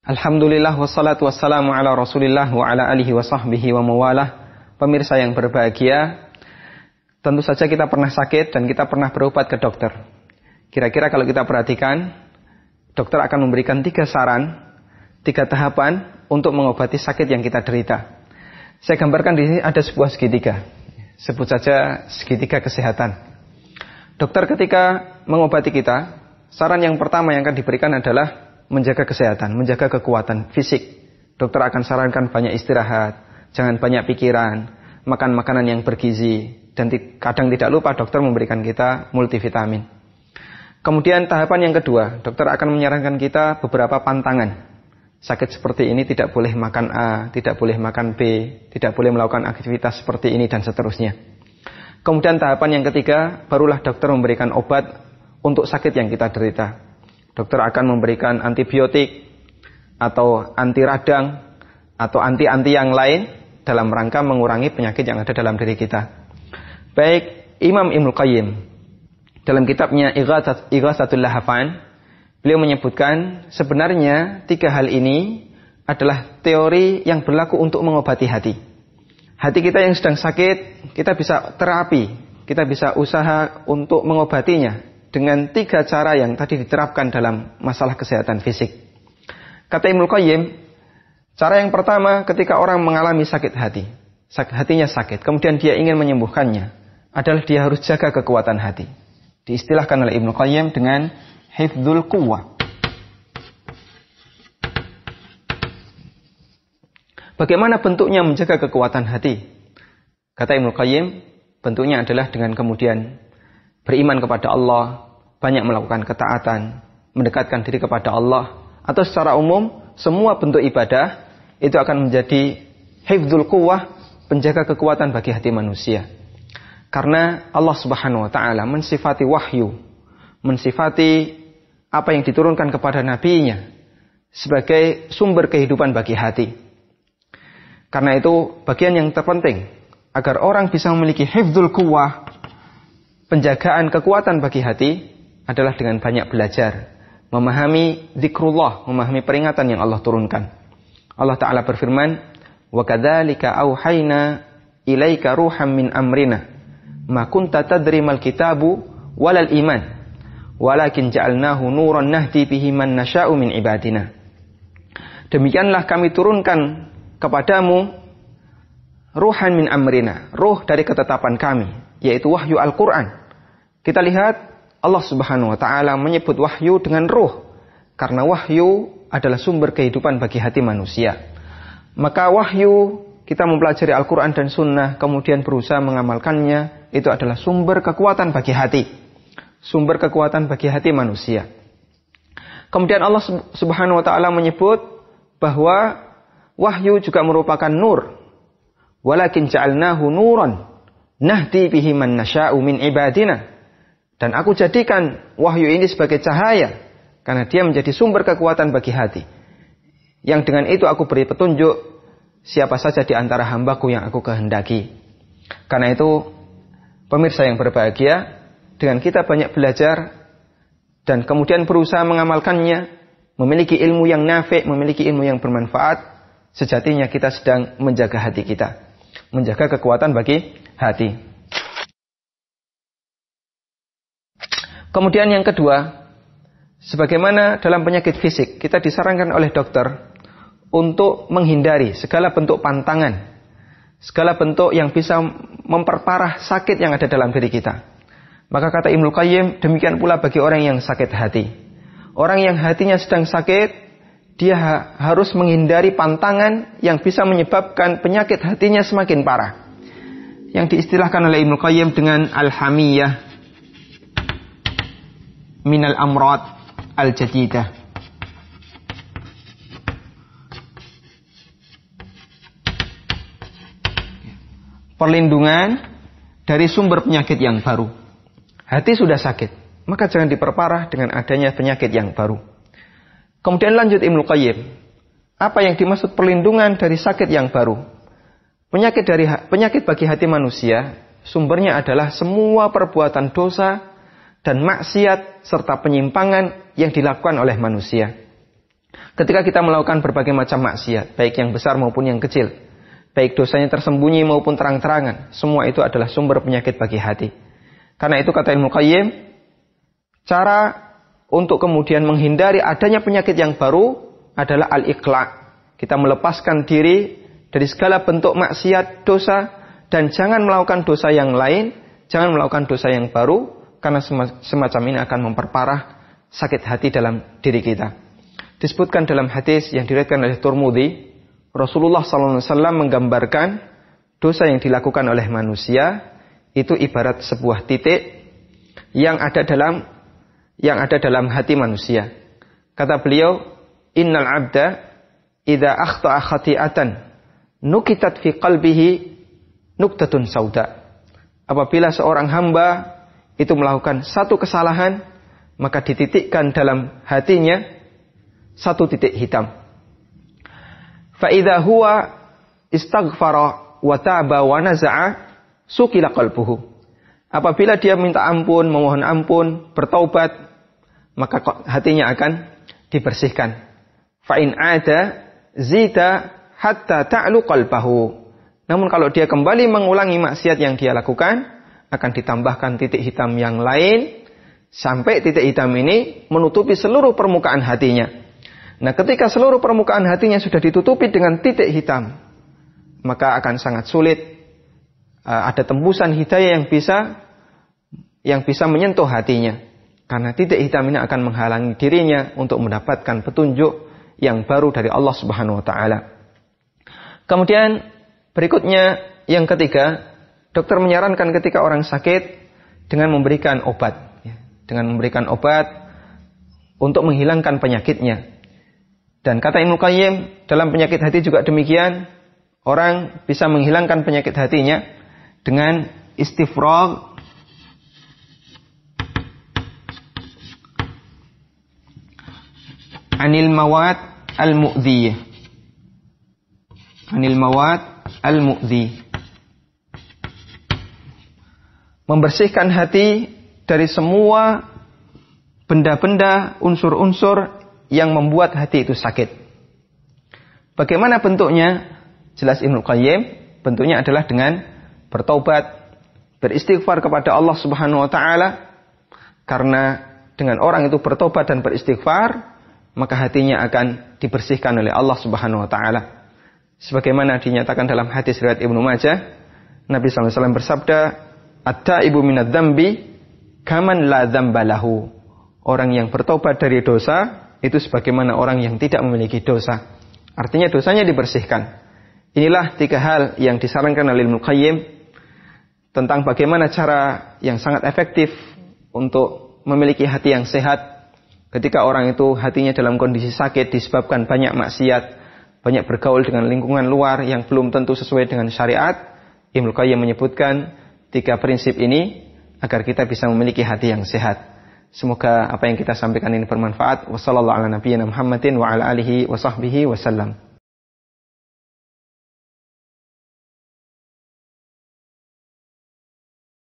Alhamdulillah wassalatu wassalamu ala Rasulillah wa ala alihi wa sahbihi wa mawalah. Pemirsa yang berbahagia, tentu saja kita pernah sakit dan kita pernah berobat ke dokter. Kira-kira kalau kita perhatikan, dokter akan memberikan 3 saran, 3 tahapan untuk mengobati sakit yang kita derita. Saya gambarkan di sini ada sebuah segitiga. Sebut saja segitiga kesehatan. Dokter ketika mengobati kita, saran yang pertama yang akan diberikan adalah menjaga kesehatan, menjaga kekuatan fisik. Dokter akan sarankan banyak istirahat, jangan banyak pikiran, makan makanan yang bergizi, dan kadang tidak lupa dokter memberikan kita multivitamin. Kemudian tahapan yang kedua, dokter akan menyarankan kita beberapa pantangan. Sakit seperti ini tidak boleh makan A, tidak boleh makan B, tidak boleh melakukan aktivitas seperti ini, dan seterusnya. Kemudian tahapan yang ketiga, barulah dokter memberikan obat untuk sakit yang kita derita. Dokter akan memberikan antibiotik atau anti radang atau anti-anti yang lain dalam rangka mengurangi penyakit yang ada dalam diri kita. Baik Imam Ibnu Qayyim dalam kitabnya Ighatsatul Lahafan, beliau menyebutkan sebenarnya 3 hal ini adalah teori yang berlaku untuk mengobati hati. Hati kita yang sedang sakit, kita bisa terapi, kita bisa usaha untuk mengobatinya dengan 3 cara yang tadi diterapkan dalam masalah kesehatan fisik. Kata Ibnu Qayyim, cara yang pertama ketika orang mengalami sakit hati, hatinya sakit, kemudian dia ingin menyembuhkannya, adalah dia harus jaga kekuatan hati. Diistilahkan oleh Ibnu Qayyim dengan hifdzul quwwah. Bagaimana bentuknya menjaga kekuatan hati? Kata Ibnu Qayyim, bentuknya adalah dengan kemudian beriman kepada Allah, banyak melakukan ketaatan, mendekatkan diri kepada Allah, atau secara umum semua bentuk ibadah itu akan menjadi hifdzul quwwah, penjaga kekuatan bagi hati manusia. Karena Allah Subhanahu wa taala mensifati wahyu, mensifati apa yang diturunkan kepada nabinya sebagai sumber kehidupan bagi hati. Karena itu bagian yang terpenting agar orang bisa memiliki hifdzul quwwah, penjagaan kekuatan bagi hati, adalah dengan banyak belajar, memahami zikrullah, memahami peringatan yang Allah turunkan. Allah Ta'ala berfirman, وَكَذَلِكَ أَوْحَيْنَا إِلَيْكَ رُوحًا مِّنْ أَمْرِنَا مَا كُنْتَ تَدْرِي مَا الْكِتَابُ وَلَا الْإِيمَانُ وَلَكِنْ جَعَلْنَاهُ نُورًا نَهْدِي بِهِ مَن نَّشَاءُ مِنْ عِبَادِنَا. Demikianlah kami turunkan kepadamu ruhan min amrina, ruh dari ketetapan kami, yaitu wahyu Al-Quran. Kita lihat Allah Subhanahu wa ta'ala menyebut wahyu dengan ruh, karena wahyu adalah sumber kehidupan bagi hati manusia. Maka wahyu, kita mempelajari Al-Quran dan Sunnah, kemudian berusaha mengamalkannya, itu adalah sumber kekuatan bagi hati, sumber kekuatan bagi hati manusia. Kemudian Allah Subhanahu wa ta'ala menyebut bahwa wahyu juga merupakan nur. Walakin ja'alnahu nuran nahdi bihi man nasha'u min ibadina. Dan aku jadikan wahyu ini sebagai cahaya karena dia menjadi sumber kekuatan bagi hati. Yang dengan itu aku beri petunjuk siapa saja di antara hambaku yang aku kehendaki. Karena itu pemirsa yang berbahagia, dengan kita banyak belajar dan kemudian berusaha mengamalkannya, memiliki ilmu yang nafi', memiliki ilmu yang bermanfaat, sejatinya kita sedang menjaga hati kita, menjaga kekuatan bagi hati. Kemudian yang kedua, sebagaimana dalam penyakit fisik, kita disarankan oleh dokter untuk menghindari segala bentuk pantangan, segala bentuk yang bisa memperparah sakit yang ada dalam diri kita. Maka kata Ibnu Qayyim, demikian pula bagi orang yang sakit hati. Orang yang hatinya sedang sakit, dia harus menghindari pantangan yang bisa menyebabkan penyakit hatinya semakin parah. Yang diistilahkan oleh Ibnu Qayyim dengan al-hamiyah minal amrad al-jadidah. Perlindungan dari sumber penyakit yang baru. Hati sudah sakit, maka jangan diperparah dengan adanya penyakit yang baru. Kemudian lanjut Ibnu Qayyim, apa yang dimaksud perlindungan dari sakit yang baru? Penyakit bagi hati manusia, sumbernya adalah semua perbuatan dosa dan maksiat serta penyimpangan yang dilakukan oleh manusia. Ketika kita melakukan berbagai macam maksiat, baik yang besar maupun yang kecil, baik dosanya tersembunyi maupun terang-terangan, semua itu adalah sumber penyakit bagi hati. Karena itu kata Ibnu Qayyim, cara untuk kemudian menghindari adanya penyakit yang baru adalah al-iqla'. Kita melepaskan diri dari segala bentuk maksiat, dosa, dan jangan melakukan dosa yang lain, jangan melakukan dosa yang baru, karena semacam ini akan memperparah sakit hati dalam diri kita. Disebutkan dalam hadis yang diriwayatkan oleh Tirmidzi, Rasulullah SAW menggambarkan dosa yang dilakukan oleh manusia itu ibarat sebuah titik yang ada dalam hati manusia. Kata beliau, innal abda idza akhta'a khati'atan nukitat fi qalbihi nuktatun sauda. Apabila seorang hamba itu melakukan satu kesalahan, maka dititikkan dalam hatinya satu titik hitam. Fa idza huwa istaghfara wa taba wa naza'a sukila qalbuhu. Apabila dia minta ampun, memohon ampun, bertaubat, maka hatinya akan dibersihkan. Fa in ada zita hatta ta'lu qalbahu. Namun kalau dia kembali mengulangi maksiat yang dia lakukan, akan ditambahkan titik hitam yang lain sampai titik hitam ini menutupi seluruh permukaan hatinya. Nah, ketika seluruh permukaan hatinya sudah ditutupi dengan titik hitam, maka akan sangat sulit ada tembusan hidayah yang bisa menyentuh hatinya. Karena titik hitam ini akan menghalangi dirinya untuk mendapatkan petunjuk yang baru dari Allah Subhanahu wa taala. Kemudian berikutnya yang ketiga, dokter menyarankan ketika orang sakit dengan memberikan obat, dengan memberikan obat untuk menghilangkan penyakitnya. Dan kata Ibnu Qayyim, dalam penyakit hati juga demikian, orang bisa menghilangkan penyakit hatinya dengan istifragh anil mawad al-mu'dhiyah. Anil mawad al-mu'dhi. Membersihkan hati dari semua benda-benda, unsur-unsur yang membuat hati itu sakit. Bagaimana bentuknya? Jelas Ibnu Qayyim, bentuknya adalah dengan bertaubat, beristighfar kepada Allah Subhanahu wa taala. Karena dengan orang itu bertobat dan beristighfar, maka hatinya akan dibersihkan oleh Allah Subhanahu wa taala. Sebagaimana dinyatakan dalam hadis riwayat Ibnu Majah, Nabi sallallahu alaihi wasallam bersabda, "At-taibu minadz-dzambi kaman la dzamba lahu." Orang yang bertobat dari dosa itu sebagaimana orang yang tidak memiliki dosa. Artinya dosanya dibersihkan. Inilah 3 hal yang disarankan oleh Ibnu Qayyim tentang bagaimana cara yang sangat efektif untuk memiliki hati yang sehat. Ketika orang itu hatinya dalam kondisi sakit disebabkan banyak maksiat, banyak bergaul dengan lingkungan luar yang belum tentu sesuai dengan syariat, Ibnu Qayyim menyebutkan 3 prinsip ini agar kita bisa memiliki hati yang sehat. Semoga apa yang kita sampaikan ini bermanfaat. Wassallallahu ala nabiyyina Muhammadin wa ala alihi wa sahbihi wasallam.